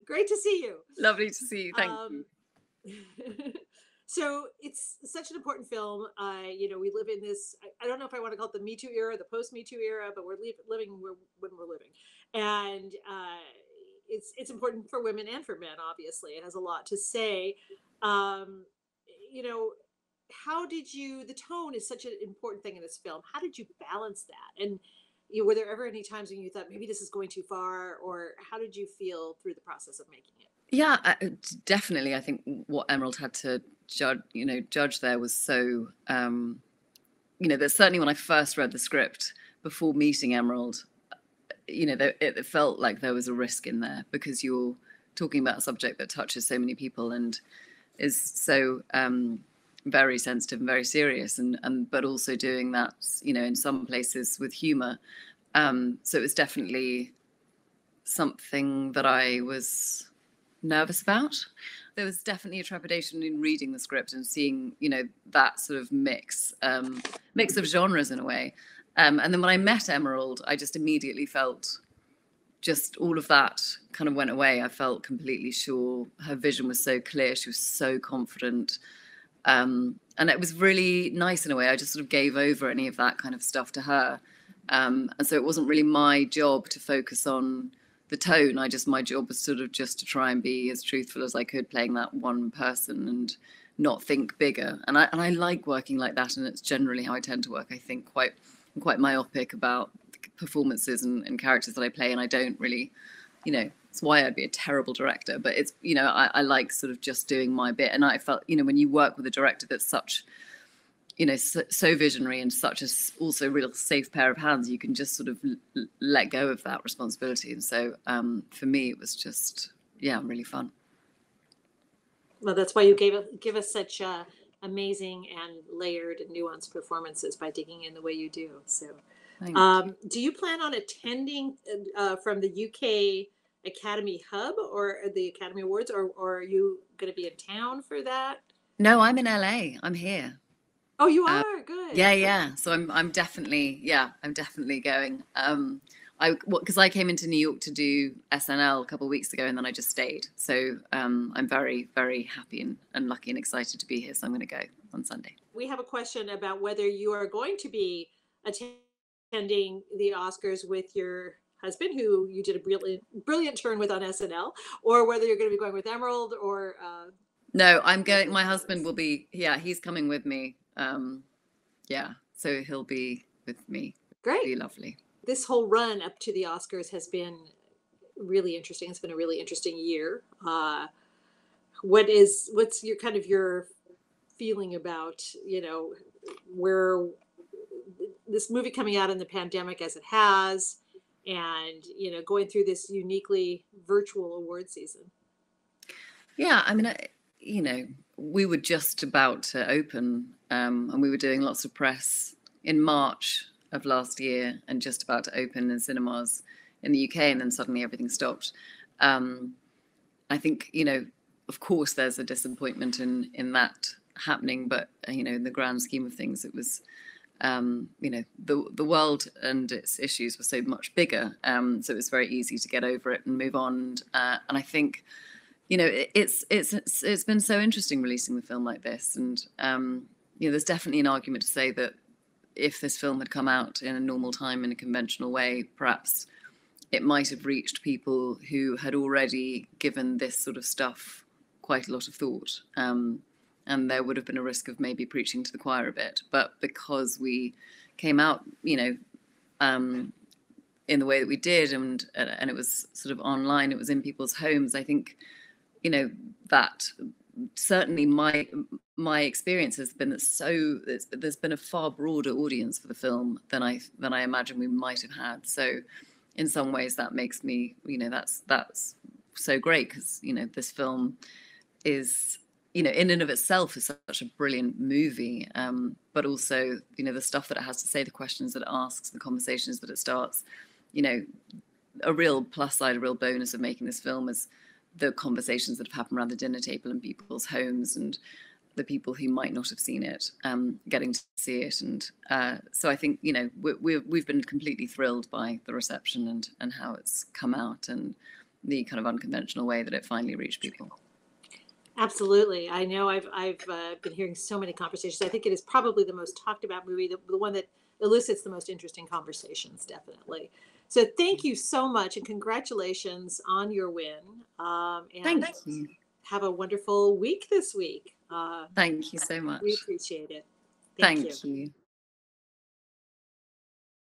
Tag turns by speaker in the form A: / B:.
A: Great to see you.
B: Lovely to see you. Thank you.
A: Um, so it's such an important film. We live in this, I don't know if I want to call it the Me Too era, the post Me Too era, but we're living when we're living. And it's important for women and for men, obviously. It has a lot to say. Um, you know, how did you, the tone is such an important thing in this film. How did you balance that? And were there ever any times when you thought maybe this is going too far, or how did you feel through the process of making it?
B: Yeah, definitely. I think what Emerald had to judge there was so, that certainly when I first read the script before meeting Emerald, it felt like there was a risk in there because you're talking about a subject that touches so many people and is so very sensitive and very serious, and but also doing that, in some places with humor. So it was definitely something that I was nervous about. There was definitely a trepidation in reading the script and seeing, that sort of mix of genres in a way. And then when I met Emerald, I just immediately felt just all of that kind of went away. I felt completely sure. Her vision was so clear. She was so confident. And it was really nice in a way. I just sort of gave over any of that kind of stuff to her. And so it wasn't really my job to focus on the tone. My job was sort of just to try and be as truthful as I could, playing that one person and not think bigger. And I like working like that. And it's generally how I tend to work. I think quite myopic about performances and characters that I play. And I don't really, it's why I'd be a terrible director. But it's, I like sort of just doing my bit. And I felt, when you work with a director that's such, so visionary and such as also real safe pair of hands, you can just sort of let go of that responsibility. And so for me, it was just, really fun.
A: Well, that's why you give us such amazing and layered and nuanced performances by digging in the way you do. So, do you plan on attending from the UK Academy Hub or the Academy Awards, or are you going to be in town for that?
B: No, I'm in LA. I'm here.
A: Oh, you are? Good.
B: Yeah. So I'm definitely going. Because I came into New York to do SNL a couple of weeks ago, and then I just stayed. So I'm very, very happy and lucky and excited to be here. So I'm going to go on Sunday.
A: We have a question about whether you are going to be attending the Oscars with your husband, who you did a brilliant turn with on SNL, or whether you're going to be going with Emerald or.
B: No, I'm going. My husband will be. Yeah, he's coming with me. So he'll be with me.
A: Great.
B: It'll be lovely.
A: This whole run up to the Oscars has been really interesting. It's been a really interesting year. What's your feeling about, where this movie coming out in the pandemic as it has, and, going through this uniquely virtual award season?
B: Yeah, I mean, we were just about to open, and we were doing lots of press in March of last year and just about to open in cinemas in the UK, and then suddenly everything stopped. I think, of course there's a disappointment in that happening, but, in the grand scheme of things, it was, the world and its issues were so much bigger. So it was very easy to get over it and move on. And I think, it's been so interesting releasing the film like this. And, there's definitely an argument to say that if this film had come out in a normal time in a conventional way, perhaps it might have reached people who had already given this sort of stuff quite a lot of thought. And there would have been a risk of maybe preaching to the choir a bit. But because we came out, in the way that we did, and it was sort of online, it was in people's homes, I think, that certainly my experience has been that there's been a far broader audience for the film than I imagine we might have had. So in some ways that makes me, that's so great, because, this film is, in and of itself is such a brilliant movie, but also, the stuff that it has to say, the questions that it asks, the conversations that it starts, a real plus side, a real bonus of making this film is the conversations that have happened around the dinner table in people's homes, and the people who might not have seen it getting to see it. And so I think, we've been completely thrilled by the reception and how it's come out. And the kind of unconventional way that it finally reached people.
A: Absolutely. I know I've been hearing so many conversations. I think it is probably the most talked about movie, the one that elicits the most interesting conversations, definitely. So thank you so much and congratulations on your win. And
B: Thank you.
A: have a wonderful week this week.
B: Thank you so
A: We
B: much.
A: appreciate it. Thank you.
B: Thank you.